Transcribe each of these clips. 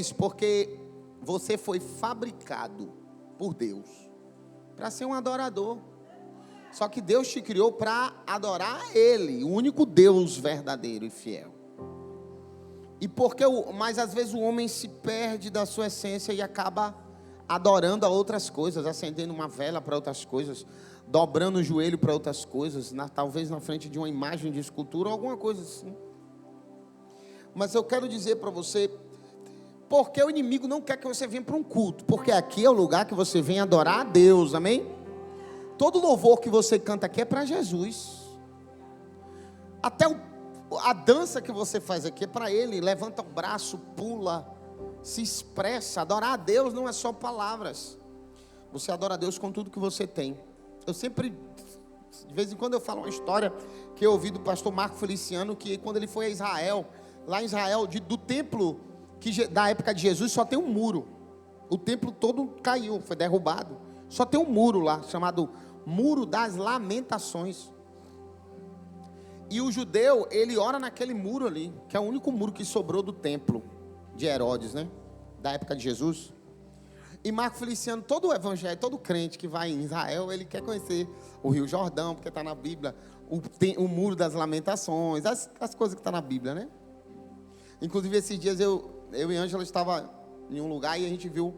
Talvez porque você foi fabricado por Deus para ser um adorador. Só que Deus te criou para adorar a Ele, o único Deus verdadeiro e fiel. Mas às vezes o homem se perde da sua essência e acaba adorando a outras coisas, acendendo uma vela para outras coisas, dobrando o joelho para outras coisas, talvez na frente de uma imagem de escultura ou alguma coisa assim. Mas eu quero dizer para você, porque o inimigo não quer que você venha para um culto, porque aqui é o lugar que você vem adorar a Deus, amém? Todo louvor que você canta aqui é para Jesus. Até a dança que você faz aqui é para Ele. Levanta o braço, pula, se expressa. Adorar a Deus não é só palavras. Você adora a Deus com tudo que você tem. Eu sempre, de vez em quando eu falo uma história que eu ouvi do pastor Marco Feliciano, que quando ele foi a Israel, lá em Israel, do templo da época de Jesus, só tem um muro. O templo todo caiu, foi derrubado. Só tem um muro lá, chamado Muro das Lamentações. E o judeu, ele ora naquele muro ali, que é o único muro que sobrou do templo de Herodes, né? Da época de Jesus. E Marco Feliciano, todo evangelho, todo crente que vai em Israel, ele quer conhecer o Rio Jordão, porque está na Bíblia, o Muro das Lamentações, as coisas que estão na Bíblia, né? Inclusive, esses dias eu e Ângela estava em um lugar e a gente viu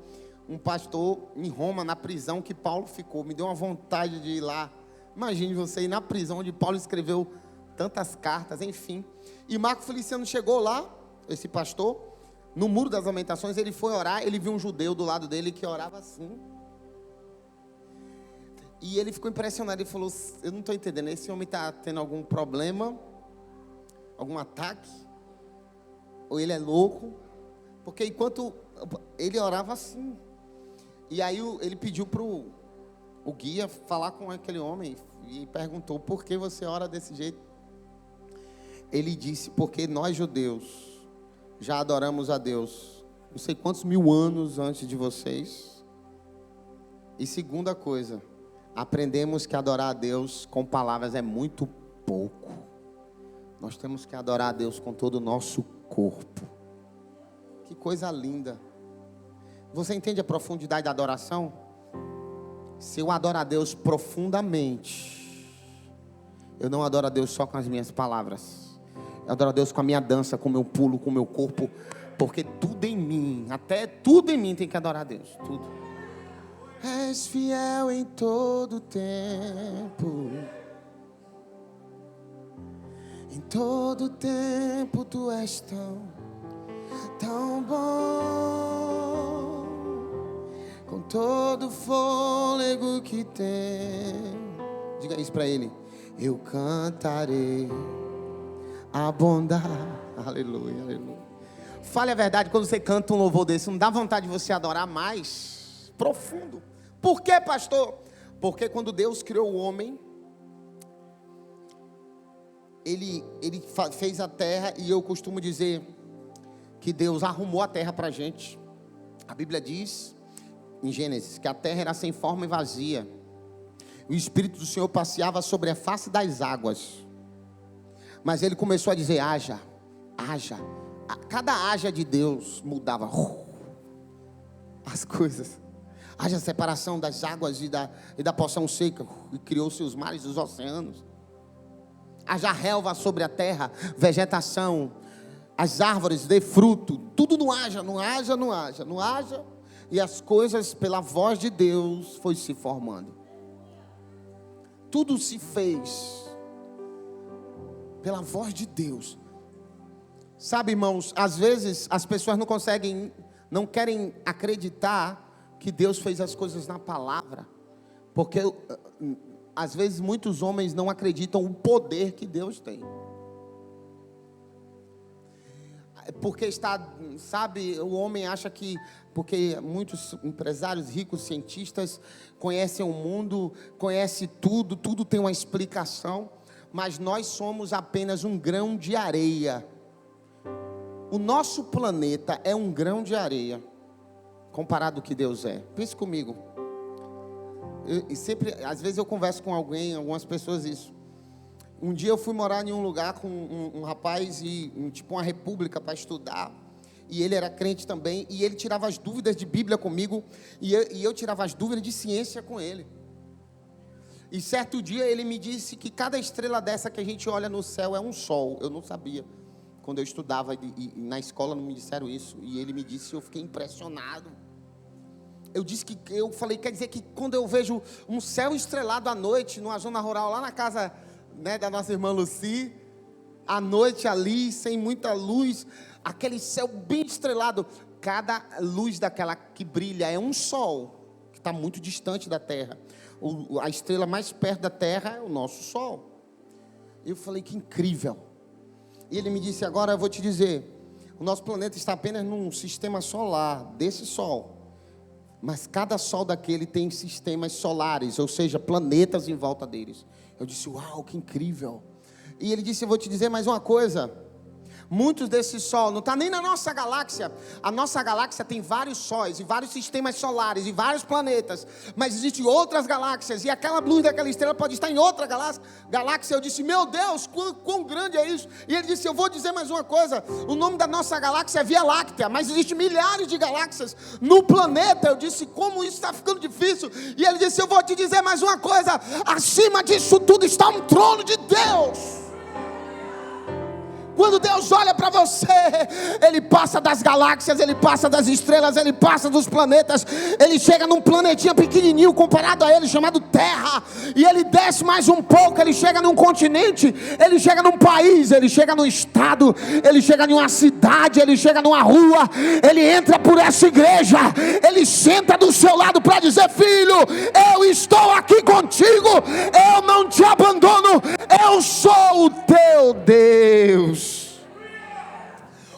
um pastor em Roma, na prisão que Paulo ficou. Me deu uma vontade de ir lá. Imagine você ir na prisão onde Paulo escreveu tantas cartas, enfim. E Marco Feliciano chegou lá, esse pastor, no Muro das Lamentações. Ele foi orar, ele viu um judeu do lado dele que orava assim. E ele ficou impressionado, ele falou: eu não estou entendendo, esse homem está tendo algum problema, algum ataque, ou ele é louco, porque enquanto ele orava assim. E aí ele pediu para o guia falar com aquele homem e perguntou: por que você ora desse jeito? Ele disse: porque nós judeus já adoramos a Deus não sei quantos mil anos antes de vocês. E segunda coisa, aprendemos que adorar a Deus com palavras é muito pouco. Nós temos que adorar a Deus com todo o nosso corpo. Que coisa linda. Você entende a profundidade da adoração? Se eu adoro a Deus profundamente, eu não adoro a Deus só com as minhas palavras. Eu adoro a Deus com a minha dança, com o meu pulo, com o meu corpo. Porque tudo em mim, até tudo em mim tem que adorar a Deus. Tudo. És fiel em todo tempo. Em todo tempo tu és tão bom. Com todo o fôlego que tem. Diga isso para ele. Eu cantarei a bondade. Aleluia, aleluia. Fale a verdade, quando você canta um louvor desse, não dá vontade de você adorar mais profundo. Por quê, pastor? Porque quando Deus criou o homem, Ele fez a terra, e eu costumo dizer que Deus arrumou a terra para a gente. A Bíblia diz, em Gênesis, que a terra era sem forma e vazia. O Espírito do Senhor passeava sobre a face das águas. Mas Ele começou a dizer: haja, haja. Cada haja de Deus mudava as coisas. Haja separação das águas e da porção seca. E criou-se os mares e os oceanos. Haja relva sobre a terra, vegetação, as árvores dê fruto. Tudo não haja, não haja, não haja, não haja. E as coisas pela voz de Deus foi se formando. Tudo se fez pela voz de Deus. Sabe, irmãos, às vezes as pessoas não querem acreditar que Deus fez as coisas na palavra. Porque às vezes muitos homens não acreditam o poder que Deus tem. Porque o homem acha que, porque muitos empresários ricos, cientistas, conhecem o mundo, conhecem tudo tem uma explicação, mas nós somos apenas um grão de areia. O nosso planeta é um grão de areia, comparado ao que Deus é. Pense comigo. Às vezes eu converso com algumas pessoas isso. Um dia eu fui morar em um lugar com um rapaz, tipo uma república para estudar. e ele era crente também, e ele tirava as dúvidas de Bíblia comigo, e eu tirava as dúvidas de ciência com ele. E certo dia ele me disse que cada estrela dessa que a gente olha no céu é um sol. Eu não sabia. Quando eu estudava e na escola não me disseram isso. E ele me disse, eu fiquei impressionado. Eu falei, quer dizer que quando eu vejo um céu estrelado à noite, numa zona rural, lá na casa, né, da nossa irmã Lucy, à noite ali, sem muita luz, aquele céu bem estrelado, cada luz daquela que brilha é um sol, que está muito distante da terra. A estrela mais perto da terra é o nosso sol. Eu falei, que incrível. E ele me disse, agora eu vou te dizer, o nosso planeta está apenas num sistema solar, desse sol. Mas cada sol daquele tem sistemas solares, ou seja, planetas em volta deles. Eu disse, uau, que incrível. E ele disse, eu vou te dizer mais uma coisa. Muitos desses sol não está nem na nossa galáxia. A nossa galáxia tem vários sóis e vários sistemas solares e vários planetas. Mas existem outras galáxias. E aquela luz daquela estrela pode estar em outra galáxia. Eu disse, meu Deus, quão grande é isso? E ele disse, eu vou dizer mais uma coisa. O nome da nossa galáxia é Via Láctea. Mas existem milhares de galáxias no planeta. Eu disse, como isso está ficando difícil? E ele disse, eu vou te dizer mais uma coisa. Acima disso tudo está um trono de Deus. Quando Deus olha para você, Ele passa das galáxias, Ele passa das estrelas, Ele passa dos planetas. Ele chega num planetinha pequenininho comparado a Ele, chamado Terra. E Ele desce mais um pouco, Ele chega num continente, Ele chega num país, Ele chega num estado, Ele chega em uma cidade, Ele chega numa rua. Ele entra por essa igreja, Ele senta do seu lado para dizer, filho, eu estou aqui contigo, eu não te abandono, eu sou o teu Deus.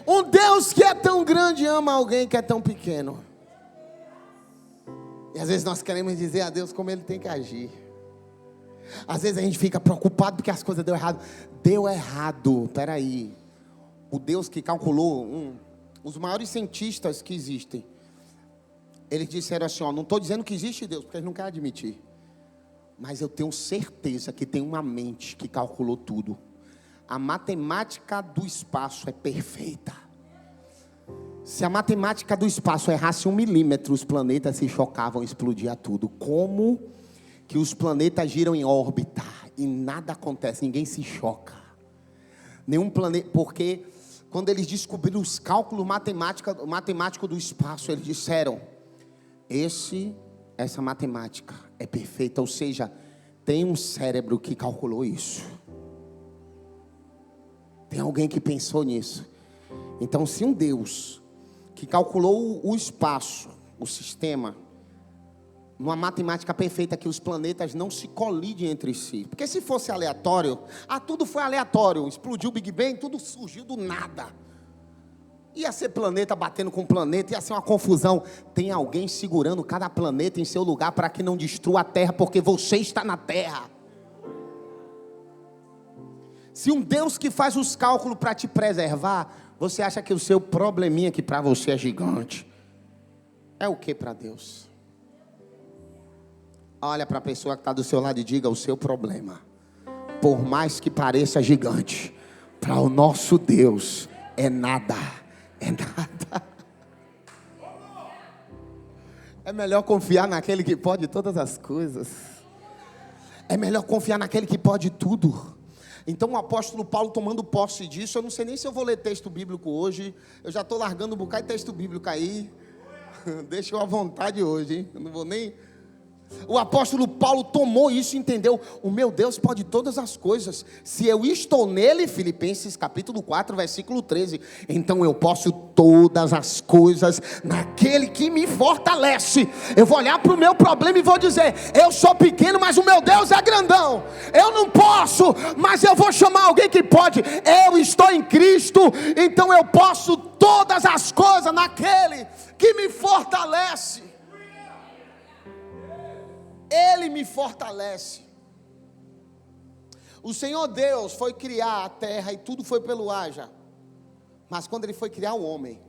Um Deus que é tão grande ama alguém que é tão pequeno. E às vezes nós queremos dizer a Deus como Ele tem que agir. Às vezes a gente fica preocupado porque as coisas deu errado. Deu errado, peraí. O Deus que calculou, os maiores cientistas que existem, eles disseram assim, não estou dizendo que existe Deus, porque eles não querem admitir. Mas eu tenho certeza que tem uma mente que calculou tudo. A matemática do espaço é perfeita. Se a matemática do espaço errasse 1 milímetro, os planetas se chocavam, explodia tudo. Como que os planetas giram em órbita e nada acontece, ninguém se choca? Nenhum planeta, porque quando eles descobriram os cálculos matemáticos do espaço, eles disseram, essa matemática é perfeita, ou seja, tem um cérebro que calculou isso. Tem alguém que pensou nisso. Então, se um Deus que calculou o espaço, o sistema, numa matemática perfeita que os planetas não se colidem entre si. Porque se fosse aleatório, tudo foi aleatório. Explodiu o Big Bang, tudo surgiu do nada. Ia ser planeta batendo com planeta, ia ser uma confusão. Tem alguém segurando cada planeta em seu lugar para que não destrua a Terra, porque você está na Terra. Se um Deus que faz os cálculos para te preservar, você acha que o seu probleminha que para você é gigante, é o que para Deus? Olha para a pessoa que está do seu lado e diga, o seu problema, por mais que pareça gigante, para o nosso Deus é nada, é nada. É melhor confiar naquele que pode todas as coisas. É melhor confiar naquele que pode tudo. Então o apóstolo Paulo tomando posse disso, eu não sei nem se eu vou ler texto bíblico hoje, eu já estou largando um bocado de texto bíblico aí, deixa eu à vontade hoje, hein? Eu não vou nem... O apóstolo Paulo tomou isso e entendeu, o meu Deus pode todas as coisas, se eu estou nele, Filipenses capítulo 4, versículo 13, então eu posso todas as coisas naquele que me fortalece. Eu vou olhar para o meu problema e vou dizer, eu sou pequeno, mas o meu Deus é grandão, eu não posso, mas eu vou chamar alguém que pode, eu estou em Cristo, então eu posso todas as coisas naquele que me fortalece. Ele me fortalece. O Senhor Deus foi criar a terra e tudo foi pelo haja. Mas quando Ele foi criar o homem,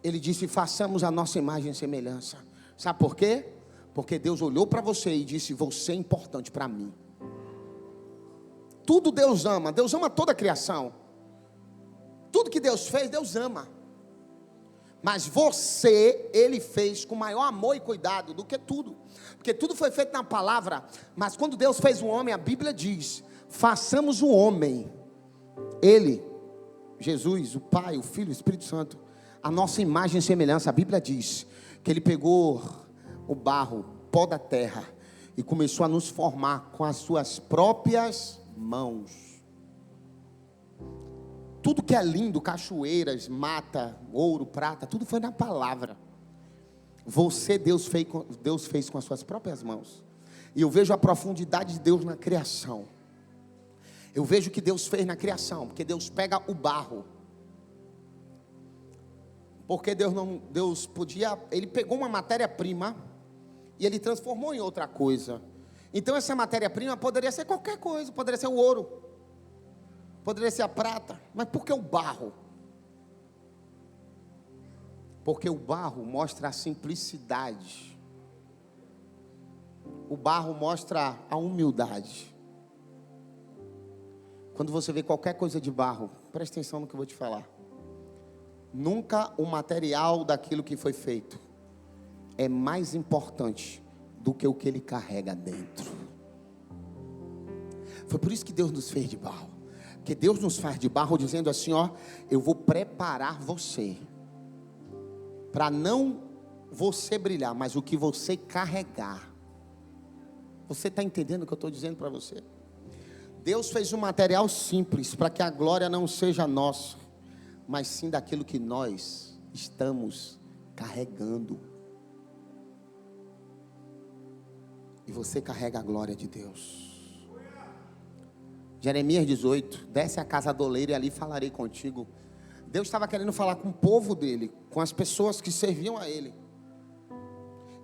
Ele disse, façamos a nossa imagem e semelhança. Sabe por quê? Porque Deus olhou para você e disse, você é importante para mim. Tudo Deus ama toda a criação. Tudo que Deus fez, Deus ama. Mas você, Ele fez com maior amor e cuidado do que tudo. Porque tudo foi feito na palavra. Mas quando Deus fez o homem, a Bíblia diz: façamos o homem, Ele, Jesus, o Pai, o Filho, o Espírito Santo, a nossa imagem e semelhança. A Bíblia diz que Ele pegou o barro, pó da terra, e começou a nos formar com as suas próprias mãos. Tudo que é lindo, cachoeiras, mata, ouro, prata, tudo foi na palavra. Você, Deus fez com as suas próprias mãos. E eu vejo a profundidade de Deus na criação. Eu vejo o que Deus fez na criação, porque Deus pega o barro. Porque Deus podia, Ele pegou uma matéria-prima e Ele transformou em outra coisa. Então essa matéria-prima poderia ser qualquer coisa, poderia ser o ouro, poderia ser a prata, mas por que o barro? Porque o barro mostra a simplicidade. O barro mostra a humildade. Quando você vê qualquer coisa de barro, preste atenção no que eu vou te falar. Nunca o material daquilo que foi feito é mais importante do que o que ele carrega dentro. Foi por isso que Deus nos fez de barro. Porque Deus nos faz de barro dizendo assim, ó, eu vou preparar você para não você brilhar, mas o que você carregar. Você está entendendo o que eu estou dizendo para você? Deus fez um material simples para que a glória não seja nossa, mas sim daquilo que nós estamos carregando. E você carrega a glória de Deus. Jeremias 18, desce a casa do oleiro e ali falarei contigo. Deus estava querendo falar com o povo dele, com as pessoas que serviam a ele.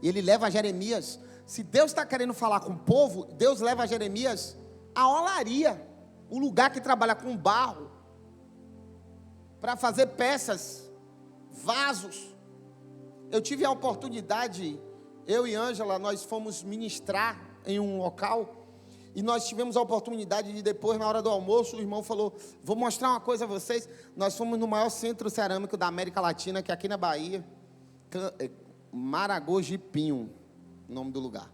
E ele leva Jeremias. Se Deus está querendo falar com o povo, Deus leva Jeremias à olaria, o lugar que trabalha com barro, para fazer peças, vasos. Eu tive a oportunidade, eu e Ângela, nós fomos ministrar em um local, e nós tivemos a oportunidade de depois, na hora do almoço, o irmão falou, vou mostrar uma coisa a vocês. Nós fomos no maior centro cerâmico da América Latina, que é aqui na Bahia, Maragogi-Pinho, o nome do lugar.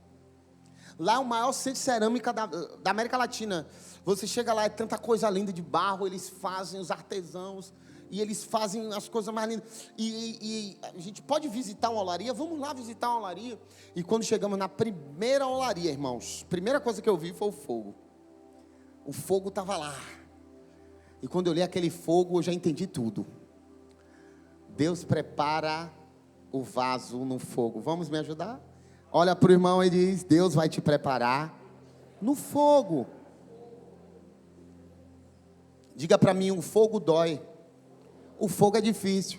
Lá é o maior centro de cerâmica da América Latina. Você chega lá, é tanta coisa linda de barro, eles fazem, os artesãos, e eles fazem as coisas mais lindas. E a gente pode visitar uma olaria, vamos lá visitar uma olaria. E quando chegamos na primeira olaria, irmãos, a primeira coisa que eu vi foi o fogo. O fogo estava lá. E quando eu olhei aquele fogo, eu já entendi tudo. Deus prepara o vaso no fogo. Vamos me ajudar? Olha para o irmão e diz, Deus vai te preparar no fogo. Diga para mim, o fogo dói. O fogo é difícil.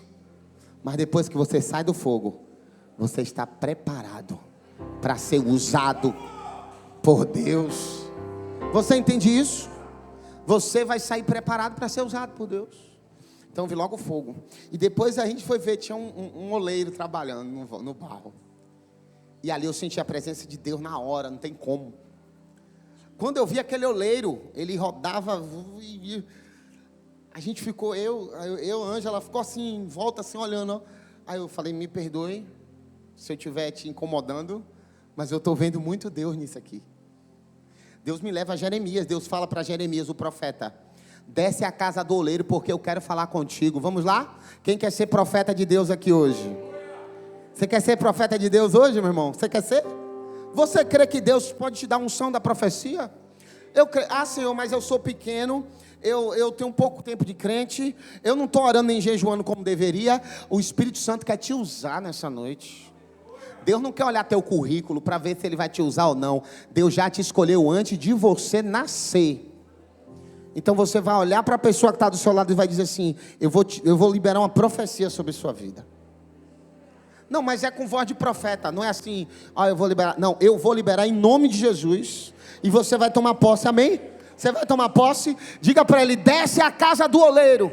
Mas depois que você sai do fogo, você está preparado para ser usado por Deus. Você entende isso? Você vai sair preparado para ser usado por Deus. Então vi logo o fogo. E depois a gente foi ver, tinha um oleiro trabalhando no barro. E ali eu senti a presença de Deus na hora, não tem como. Quando eu vi aquele oleiro, ele rodava, a gente ficou, Ângela, ficou assim, em volta assim, olhando. Ó. Aí eu falei, me perdoe se eu estiver te incomodando, mas eu estou vendo muito Deus nisso aqui. Deus me leva a Jeremias, Deus fala para Jeremias, o profeta, desce a casa do oleiro, porque eu quero falar contigo. Vamos lá? Quem quer ser profeta de Deus aqui hoje? Você quer ser profeta de Deus hoje, meu irmão? Você quer ser? Você crê que Deus pode te dar unção da profecia? Eu creio, Senhor, mas eu sou pequeno, eu tenho pouco tempo de crente, eu não estou orando nem jejuando como deveria. O Espírito Santo quer te usar nessa noite. Deus não quer olhar teu currículo para ver se Ele vai te usar ou não. Deus já te escolheu antes de você nascer. Então você vai olhar para a pessoa que está do seu lado e vai dizer assim, eu vou liberar uma profecia sobre sua vida. Não, mas é com voz de profeta, não é assim, eu vou liberar. Não, eu vou liberar em nome de Jesus. E você vai tomar posse, amém? Você vai tomar posse, diga para ele, desce a casa do oleiro.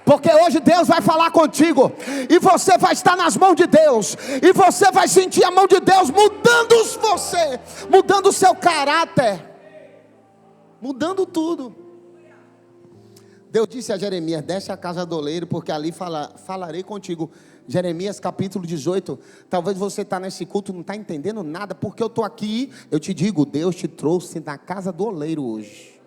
Porque hoje Deus vai falar contigo. E você vai estar nas mãos de Deus. E você vai sentir a mão de Deus mudando você. Mudando o seu caráter. Mudando tudo. Deus disse a Jeremias, desce a casa do oleiro, porque ali falarei contigo. Jeremias capítulo 18. Talvez você está nesse culto e não está entendendo nada, porque eu estou aqui. Eu te digo, Deus te trouxe na casa do oleiro hoje.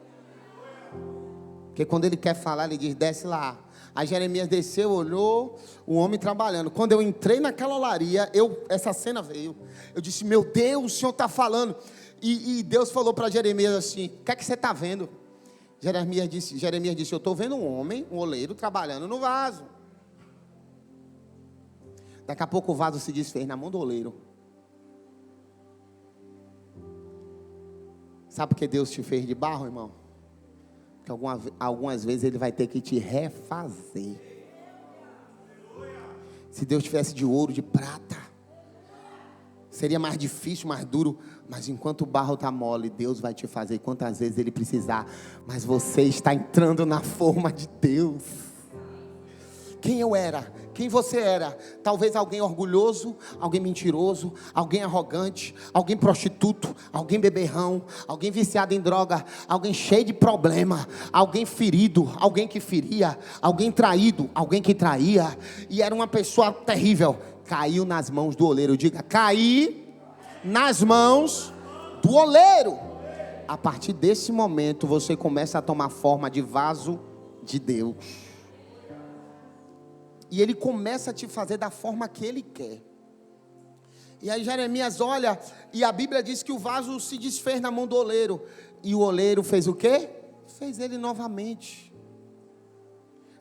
Porque quando Ele quer falar, Ele diz, desce lá. Aí Jeremias desceu, olhou o homem trabalhando. Quando eu entrei naquela olaria, essa cena veio. Eu disse, meu Deus, o Senhor está falando. E Deus falou para Jeremias assim, o que é que você está vendo? Jeremias disse, eu estou vendo um homem, um oleiro, trabalhando no vaso. Daqui a pouco o vaso se desfez na mão do oleiro. Sabe por que Deus te fez de barro, irmão? Porque algumas vezes Ele vai ter que te refazer. Se Deus tivesse de ouro, de prata, seria mais difícil, mais duro. Mas enquanto o barro está mole, Deus vai te fazer quantas vezes Ele precisar. Mas você está entrando na forma de Deus. Quem eu era? Quem você era? Talvez alguém orgulhoso, alguém mentiroso, alguém arrogante, alguém prostituto, alguém beberrão, alguém viciado em droga, alguém cheio de problema, alguém ferido, alguém que feria, alguém traído, alguém que traía, e era uma pessoa terrível. Caiu nas mãos do oleiro. Diga, caí nas mãos do oleiro. A partir desse momento você começa a tomar forma de vaso de Deus. E Ele começa a te fazer da forma que Ele quer. E aí Jeremias olha, e a Bíblia diz que o vaso se desfez na mão do oleiro. E o oleiro fez o quê? Fez ele novamente.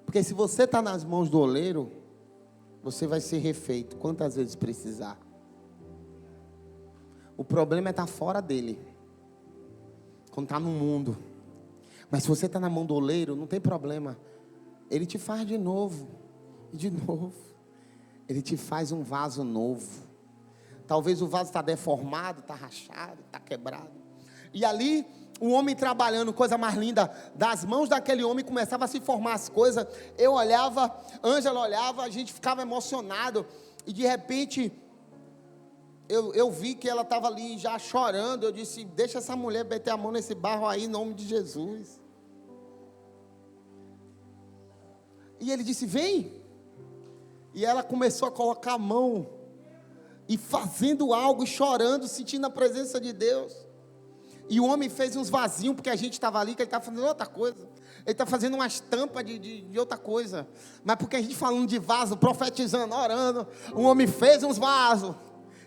Porque se você está nas mãos do oleiro, você vai ser refeito quantas vezes precisar. O problema é estar fora dele, quando está no mundo. Mas se você está na mão do oleiro, não tem problema. Ele te faz de novo. E de novo, Ele te faz um vaso novo. Talvez o vaso está deformado, está rachado, está quebrado. E ali, o homem trabalhando, coisa mais linda, das mãos daquele homem começava a se formar as coisas. Eu olhava, Ângela olhava, a gente ficava emocionado. E de repente, eu vi que ela estava ali já chorando. Eu disse, deixa essa mulher meter a mão nesse barro aí, em nome de Jesus. E ele disse, vem. E ela começou a colocar a mão, e fazendo algo, e chorando, sentindo a presença de Deus. E o homem fez uns vasinhos, porque a gente estava ali, que ele estava fazendo outra coisa. Ele está fazendo uma estampa de outra coisa. Mas porque a gente falando de vaso, profetizando, orando, o homem fez uns vasos,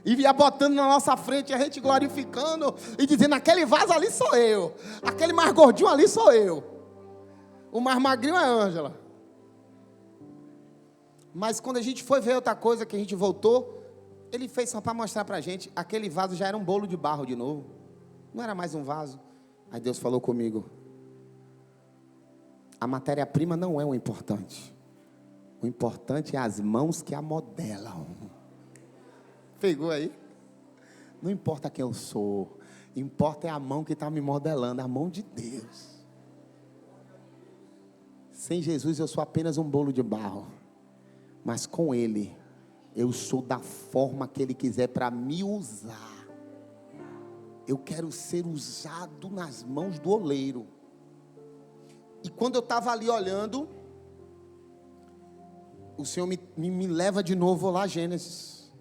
e ia botando na nossa frente, a gente glorificando, e dizendo, aquele vaso ali sou eu, aquele mais gordinho ali sou eu, o mais magrinho é a Ângela. Mas quando a gente foi ver outra coisa, que a gente voltou, ele fez só para mostrar para a gente, aquele vaso já era um bolo de barro de novo, não era mais um vaso. Aí Deus falou comigo, a matéria-prima não é o importante é as mãos que a modelam. Pegou aí? Não importa quem eu sou, importa é a mão que está me modelando, a mão de Deus. Sem Jesus eu sou apenas um bolo de barro. Mas com Ele, eu sou da forma que Ele quiser para me usar. Eu quero ser usado nas mãos do oleiro. E quando eu estava ali olhando, o Senhor me leva de novo lá a Gênesis.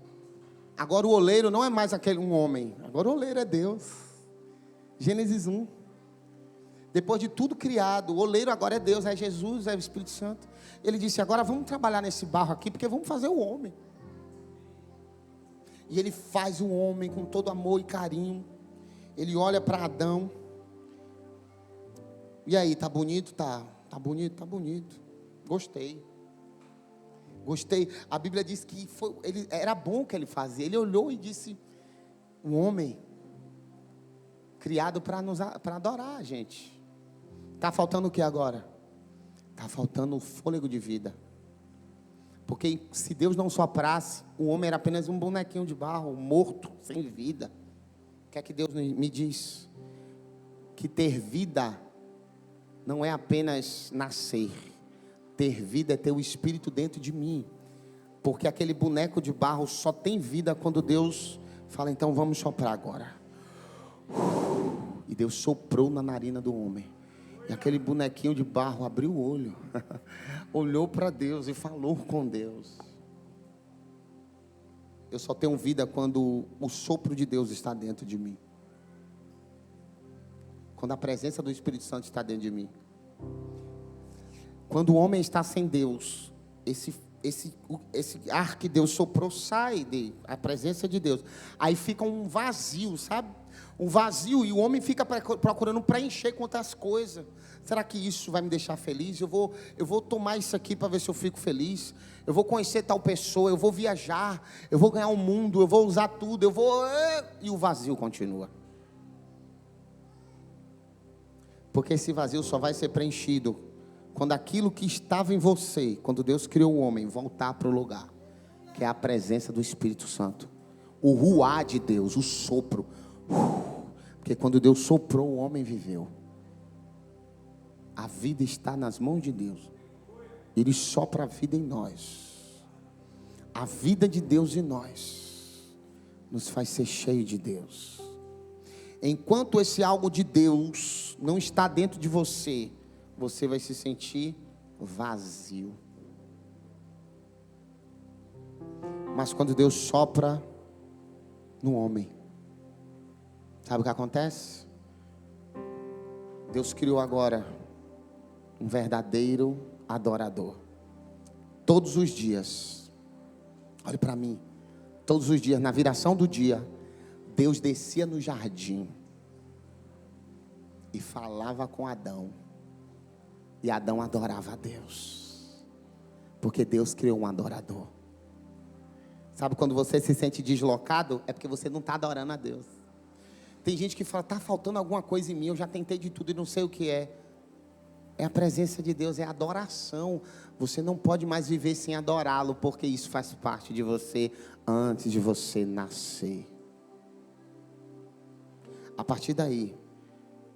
Agora o oleiro não é mais um homem. Agora o oleiro é Deus. Gênesis 1. Depois de tudo criado, o oleiro agora é Deus, é Jesus, é o Espírito Santo. Ele disse, agora vamos trabalhar nesse barro aqui, porque vamos fazer o homem. E Ele faz o homem com todo amor e carinho. Ele olha para Adão. E aí, tá bonito? Tá bonito, tá bonito. Gostei. A Bíblia diz que era bom o que ele fazia. Ele olhou e disse, um homem criado para adorar a gente. Está faltando o que agora? Está faltando o fôlego de vida. Porque se Deus não soprasse, o homem era apenas um bonequinho de barro, morto, sem vida. O que é que Deus me diz? Que ter vida não é apenas nascer. Ter vida é ter o Espírito dentro de mim. Porque aquele boneco de barro só tem vida quando Deus fala, então vamos soprar agora. E Deus soprou na narina do homem. E aquele bonequinho de barro abriu o olho, olhou para Deus e falou com Deus. eu só tenho vida quando o sopro de Deus está dentro de mim. Quando a presença do Espírito Santo está dentro de mim. Quando o homem está sem Deus, esse ar que Deus soprou sai a presença de Deus. Aí fica um vazio, sabe? Um vazio, e o homem fica procurando preencher com outras coisas. Será que isso vai me deixar feliz? Eu vou tomar isso aqui para ver se eu fico feliz. Eu vou conhecer tal pessoa, eu vou viajar, eu vou ganhar o mundo, eu vou usar tudo, e o vazio continua. Porque esse vazio só vai ser preenchido quando aquilo que estava em você, quando Deus criou o homem, voltar para o lugar, que é a presença do Espírito Santo, o ruá de Deus, o sopro. Porque quando Deus soprou, o homem viveu. A vida está nas mãos de Deus. Ele sopra a vida em nós. A vida de Deus em nós nos faz ser cheio de Deus. Enquanto esse algo de Deus não está dentro de você, você vai se sentir vazio. Mas quando Deus sopra no homem, sabe o que acontece? Deus criou agora um verdadeiro adorador. Todos os dias, olhe para mim, todos os dias, na viração do dia, Deus descia no jardim e falava com Adão. E Adão adorava a Deus, porque Deus criou um adorador. Sabe quando você se sente deslocado? É porque você não está adorando a Deus. Tem gente que fala, está faltando alguma coisa em mim, eu já tentei de tudo e não sei o que é. É a presença de Deus, é a adoração. Você não pode mais viver sem adorá-lo, porque isso faz parte de você antes de você nascer. A partir daí,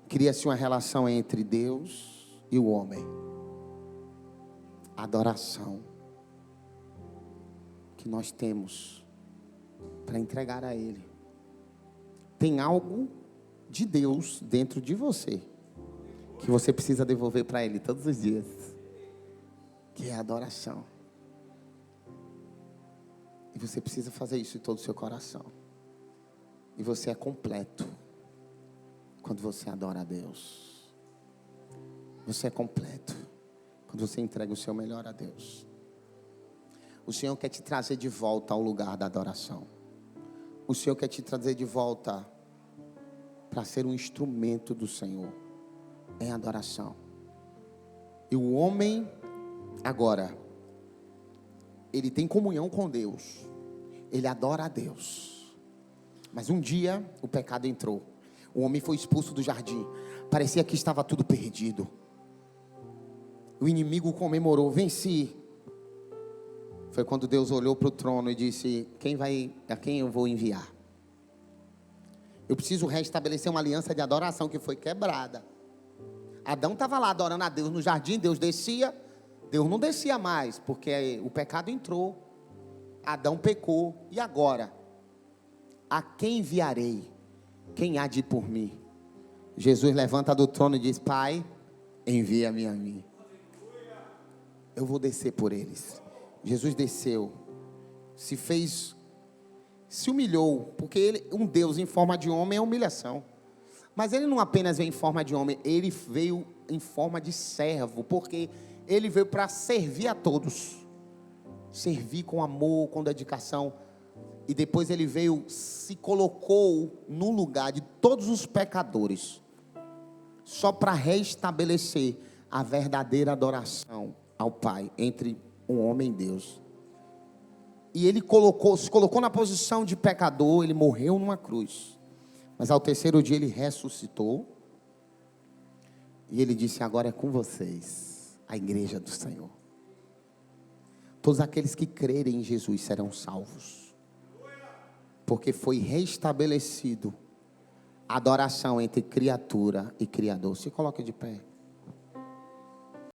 cria-se uma relação entre Deus e o homem. Adoração que nós temos para entregar a Ele. Tem algo de Deus dentro de você que você precisa devolver para Ele todos os dias, que é a adoração. E você precisa fazer isso em todo o seu coração. E você é completo quando você adora a Deus. Você é completo quando você entrega o seu melhor a Deus. O Senhor quer te trazer de volta ao lugar da adoração. O Senhor quer te trazer de volta para ser um instrumento do Senhor em adoração. E o homem agora, ele tem comunhão com Deus, ele adora a Deus. Mas um dia o pecado entrou. O homem foi expulso do jardim. Parecia que estava tudo perdido. O inimigo comemorou, venci. Foi quando Deus olhou para o trono e disse, a quem eu vou enviar? Eu preciso restabelecer uma aliança de adoração que foi quebrada. Adão estava lá adorando a Deus no jardim, Deus descia. Deus não descia mais, porque o pecado entrou. Adão pecou. E agora? A quem enviarei? Quem há de ir por mim? Jesus levanta do trono e diz, Pai, envia-me a mim. Eu vou descer por eles. Jesus desceu, se humilhou, porque ele, um Deus em forma de homem é humilhação. Mas ele não apenas veio em forma de homem, ele veio em forma de servo, porque ele veio para servir a todos. Servir com amor, com dedicação. E depois ele veio, se colocou no lugar de todos os pecadores, só para restabelecer a verdadeira adoração ao Pai, entre um homem e Deus. E ele se colocou na posição de pecador, ele morreu numa cruz. Mas ao terceiro dia ele ressuscitou. E ele disse, agora é com vocês, a igreja do Senhor. Todos aqueles que crerem em Jesus serão salvos. Porque foi restabelecido a adoração entre criatura e Criador. Se coloque de pé.